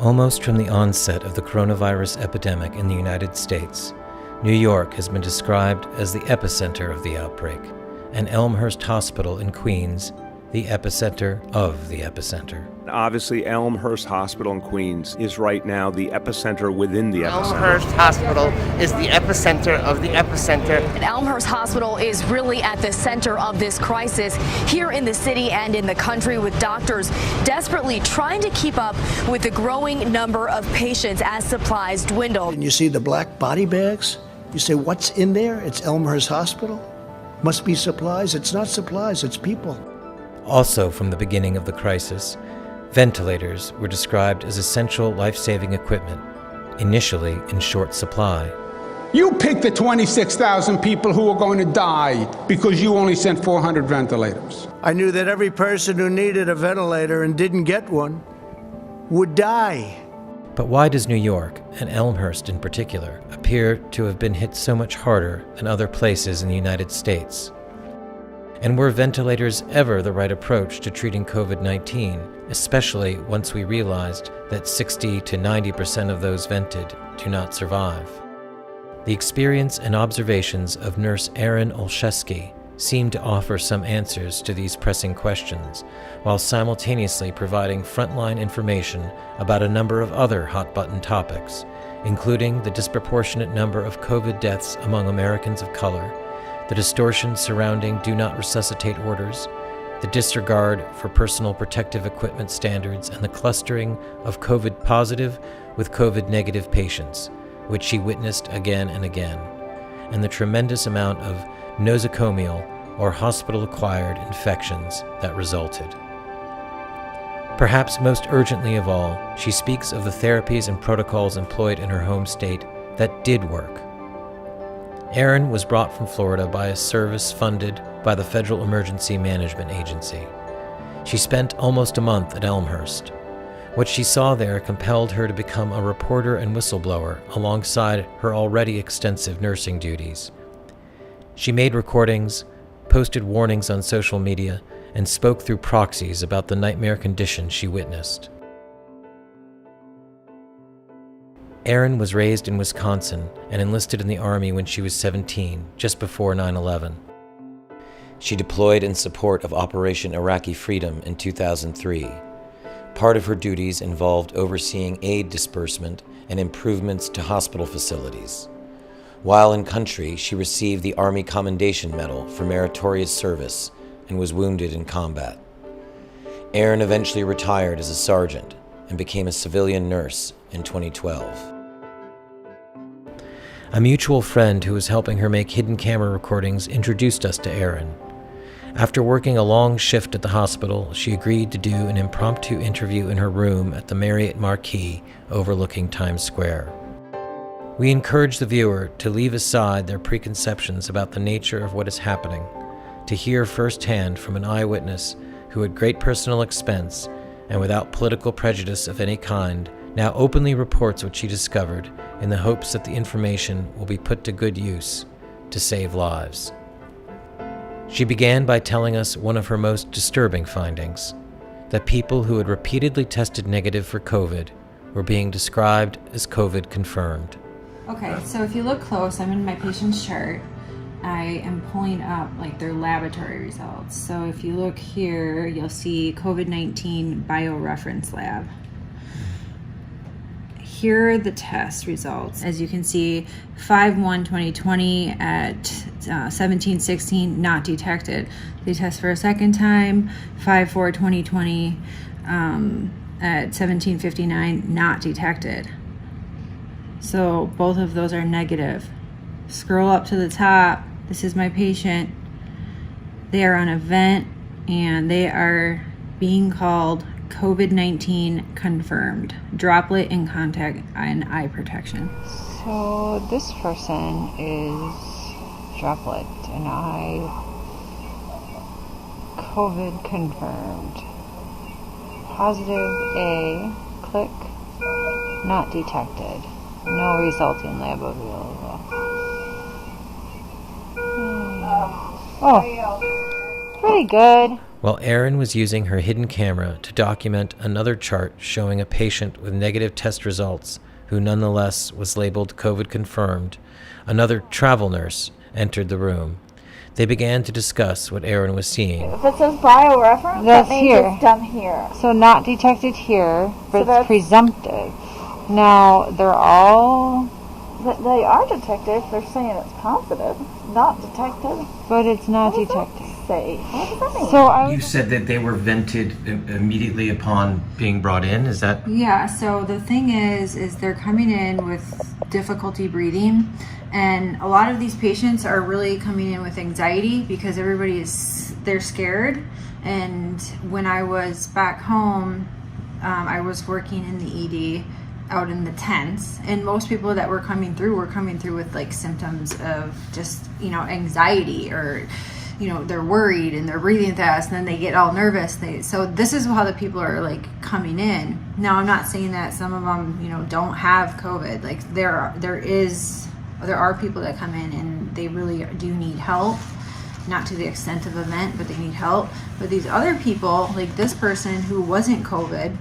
Almost from the onset of the coronavirus epidemic in the United States, New York has been described as the epicenter of the outbreak, and Elmhurst Hospital in Queens, the epicenter of the epicenter. Obviously, Elmhurst Hospital in Queens is right now the epicenter within the epicenter. Elmhurst Hospital is the epicenter of the epicenter. And Elmhurst Hospital is really at the center of this crisis here in the city and in the country, with doctors desperately trying to keep up with the growing number of patients as supplies dwindle. And you see the black body bags? You say, what's in there? It's Elmhurst Hospital? Must be supplies. It's not supplies, it's people. Also from the beginning of the crisis, ventilators were described as essential life-saving equipment, initially in short supply. You picked the 26,000 people who are going to die because you only sent 400 ventilators. I knew that every person who needed a ventilator and didn't get one would die. But why does New York, and Elmhurst in particular, appear to have been hit so much harder than other places in the United States? And were ventilators ever the right approach to treating COVID-19, especially once we realized that 60 to 90% of those vented do not survive? The experience and observations of nurse Erin Olszewski seem to offer some answers to these pressing questions, while simultaneously providing frontline information about a number of other hot-button topics, including the disproportionate number of COVID deaths among Americans of color, the distortion surrounding do not resuscitate orders, the disregard for personal protective equipment standards, and the clustering of COVID positive with COVID negative patients, which she witnessed again and again, and the tremendous amount of nosocomial or hospital-acquired infections that resulted. Perhaps most urgently of all, she speaks of the therapies and protocols employed in her home state that did work. Erin was brought from Florida by a service funded by the Federal Emergency Management Agency. She spent almost a month at Elmhurst. What she saw there compelled her to become a reporter and whistleblower alongside her already extensive nursing duties. She made recordings, posted warnings on social media, and spoke through proxies about the nightmare conditions she witnessed. Erin was raised in Wisconsin and enlisted in the Army when she was 17, just before 9/11. She deployed in support of Operation Iraqi Freedom in 2003. Part of her duties involved overseeing aid disbursement and improvements to hospital facilities. While in country, she received the Army Commendation Medal for meritorious service and was wounded in combat. Erin eventually retired as a sergeant and became a civilian nurse in 2012. A mutual friend who was helping her make hidden camera recordings introduced us to Erin. After working a long shift at the hospital, she agreed to do an impromptu interview in her room at the Marriott Marquis overlooking Times Square. We encourage the viewer to leave aside their preconceptions about the nature of what is happening, to hear firsthand from an eyewitness who at great personal expense and without political prejudice of any kind now openly reports what she discovered in the hopes that the information will be put to good use to save lives. She began by telling us one of her most disturbing findings, that people who had repeatedly tested negative for COVID were being described as COVID confirmed. Okay, so if you look close, I'm in my patient's chart. I am pulling up like their laboratory results. So if you look here, you'll see COVID-19 bioreference lab. Here are the test results. As you can see, 5/1/2020 at 17:16, not detected. They test for a second time, 5/4/2020 at 17:59, not detected. So both of those are negative. Scroll up to the top. This is my patient. They are on a vent and they are being called COVID-19 confirmed. Droplet in contact and eye protection. So this person is droplet and eye COVID confirmed. Positive A, click, not detected. No resulting lab available. Oh, pretty good. while Erin was using her hidden camera to document another chart showing a patient with negative test results who nonetheless was labeled COVID confirmed, another travel nurse entered the room. They began to discuss what Erin was seeing. If it says bioreference, That's that means here. it's done here. So not detected here, but So it's presumptive. Now, they're all... They are detected if they're saying it's positive. Not detected. But it's not What does that detected. say? What does that mean? So I was... You said that they were vented immediately upon being brought in, is that? Yeah, so the thing is they're coming in with difficulty breathing, and a lot of these patients are really coming in with anxiety because they're scared. And when I was back home, I was working in the ED out in the tents, and most people that were coming through with like symptoms of just, anxiety, or they're worried and they're breathing fast, and then they get all nervous. So this is how the people are like coming in. Now, I'm not saying that some of them don't have COVID. Like there are people that come in and they really do need help, not to the extent of a vent, but they need help. But these other people, like this person who wasn't COVID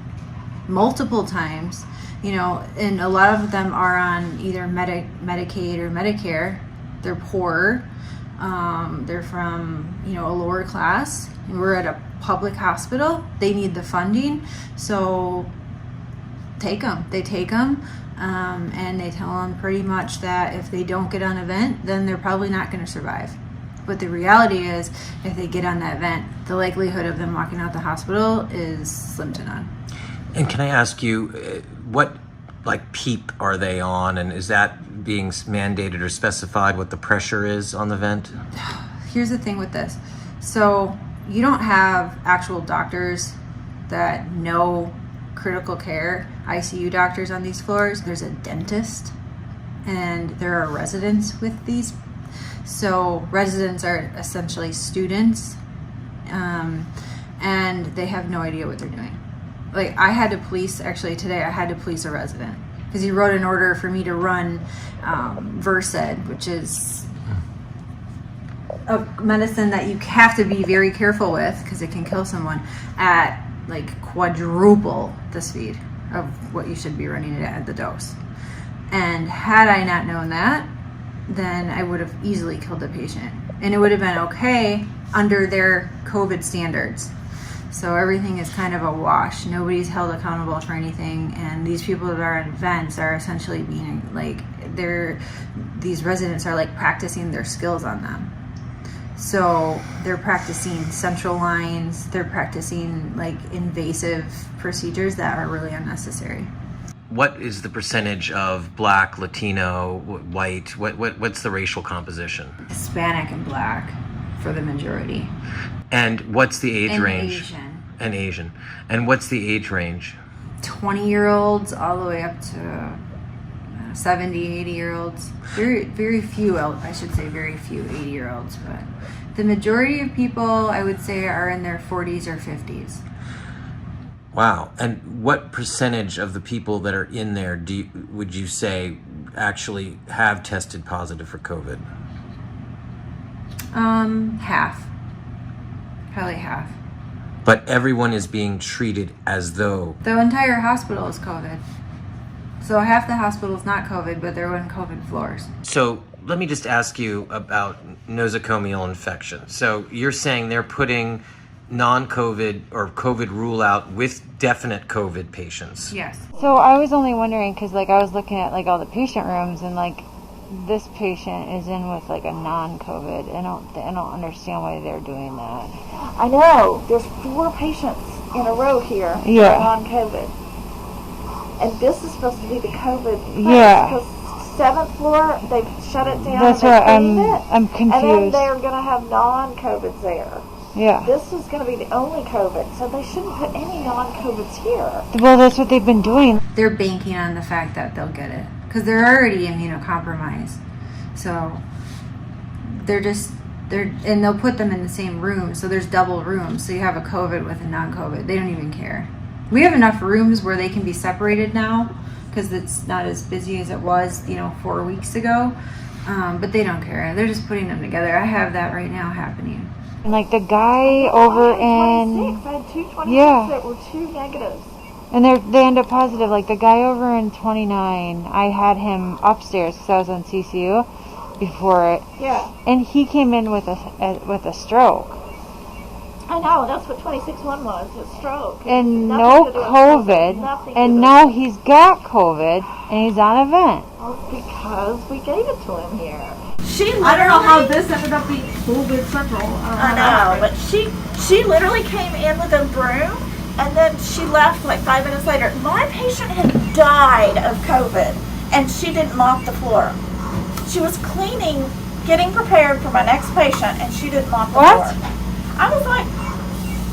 multiple times, and a lot of them are on either Medicaid or Medicare. They're poor. They're from, a lower class. We're at a public hospital. They need the funding. So take them. They take them. And they tell them pretty much that if they don't get on a vent, then they're probably not going to survive. But the reality is, if they get on that vent, the likelihood of them walking out the hospital is slim to none. And can I ask you, what PEEP are they on, and is that being mandated or specified what the pressure is on the vent? Here's the thing with this. So you don't have actual doctors that know critical care, ICU doctors on these floors. There's a dentist, and there are residents with these. So residents are essentially students, and they have no idea what they're doing. Like I had to police a resident because he wrote an order for me to run Versed, which is a medicine that you have to be very careful with because it can kill someone, at like quadruple the speed of what you should be running it at the dose. And had I not known that, then I would have easily killed the patient, and it would have been okay under their COVID standards. So everything is kind of a wash. Nobody's held accountable for anything, and these people that are at vents are essentially being like, these residents are like practicing their skills on them. So they're practicing central lines, they're practicing like invasive procedures that are really unnecessary. What is the percentage of Black, Latino, white? What's the racial composition? Hispanic and Black for the majority. And what's the age And range? Asian. And Asian. And what's the age range? 20-year-olds all the way up to 70, 80-year-olds. Very few, I should say very few 80-year-olds, but the majority of people, I would say, are in their 40s or 50s. Wow. And what percentage of the people that are in there would you say actually have tested positive for COVID? Half. Probably half. But everyone is being treated as though... The entire hospital is COVID. So half the hospital is not COVID, but they're on COVID floors. So let me just ask you about nosocomial infection. So you're saying they're putting non-COVID or COVID rule out with definite COVID patients? Yes. So I was only wondering, because I was looking at all the patient rooms, and this patient is in with a non-COVID. I don't understand why they're doing that. I know. There's 4 patients in a row here Yeah. on COVID. And this is supposed to be the COVID place. Yeah. Because 7th floor, they've shut it down. That's and right. they cleaned it. I'm confused. And then they're going to have non-COVIDs there. Yeah. This is going to be the only COVID, so they shouldn't put any non-COVIDs here. Well, that's what they've been doing. They're banking on the fact that they'll get it because they're already immunocompromised. So and they'll put them in the same room. So there's double rooms. So you have a COVID with a non-COVID. They don't even care. We have enough rooms where they can be separated now because it's not as busy as it was, 4 weeks ago. But they don't care. They're just putting them together. I have that right now happening. And like the guy over in, I had two 26 yeah, that were two negatives. and they end up positive. Like the guy over in 29, I had him upstairs because I was on CCU before it. Yeah. And he came in with a stroke. I know, that's what 26-1 was, a stroke. And Nothing no to do with COVID. Nothing to And do now with- he's got COVID and he's on a vent. Well, because we gave it to him here. I don't know how this ended up being COVID Central. I know, but she literally came in with a broom and then she left like 5 minutes later. My patient had died of COVID and she didn't mop the floor. She was cleaning, getting prepared for my next patient, and she didn't mop the floor. I was like,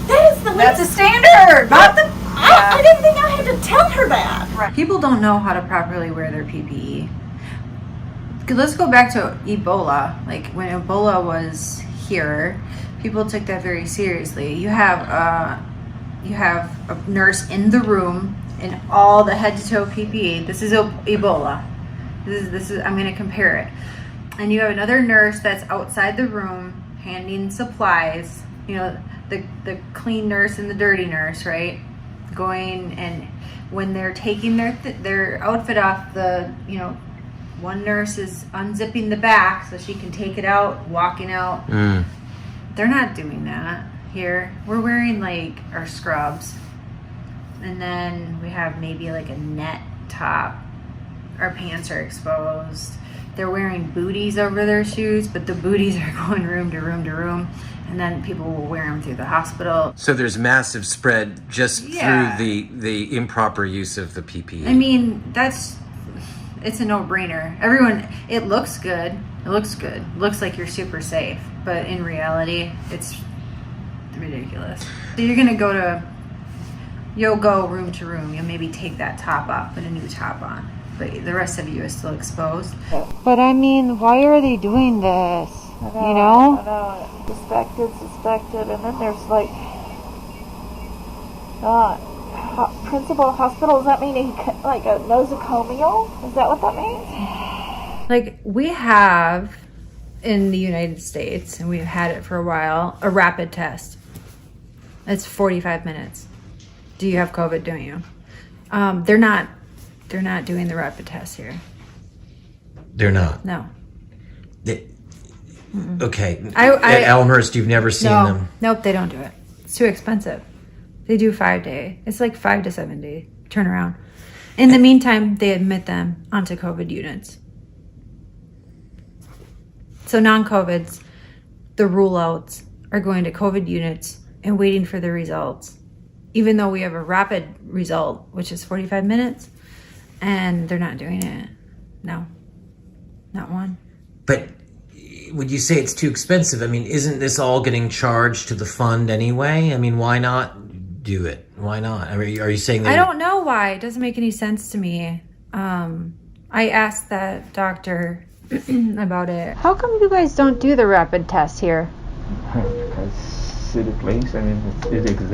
that is the least. That's a standard. Not the. I didn't think I had to tell her that. Right. People don't know how to properly wear their PPE. Let's go back to Ebola. Like when Ebola was here, people took that very seriously. You have a nurse in the room in all the head to toe PPE. This is Ebola. This is. I'm going to compare it. And you have another nurse that's outside the room handing supplies. You know, the clean nurse and the dirty nurse, right? Going, and when they're taking their outfit off, one nurse is unzipping the back so she can take it out, walking out. They're not doing that here. We're wearing like our scrubs, and then we have maybe like a net top. Our pants are exposed. They're wearing booties over their shoes, but the booties are going room to room to room, and then people will wear them through the hospital. So there's massive spread just Yeah. through the improper use of the PPE. I mean, it's a no-brainer. Everyone, it looks good. It looks good. Looks like you're super safe, but in reality, it's ridiculous. So you'll go room to room. You'll maybe take that top off, put a new top on, but the rest of you is still exposed. But I mean, why are they doing this? I You know? know. Suspected, and then there's like, principal hospital. Does that mean like a nosocomial? Is that what that means? Like we have in the United States, and we've had it for a while, a rapid test. It's 45 minutes. Do you have COVID? Don't you? They're not doing the rapid test here. They're not. No. Okay. At Elmhurst, you've never seen them. Nope, they don't do it. It's too expensive. They do 5 day. It's like 5 to 7 day turnaround. In the meantime, they admit them onto COVID units. So non-COVIDs, the rule-outs are going to COVID units and waiting for the results. Even though we have a rapid result, which is 45 minutes, and they're not doing it. No, not one. But would you say it's too expensive? I mean, isn't this all getting charged to the fund anyway? I mean, why not do it? Why not? Are you saying that? I don't know why. It doesn't make any sense to me. I asked that doctor about it. How come you guys don't do the rapid test here? Because city place, I mean, it exists.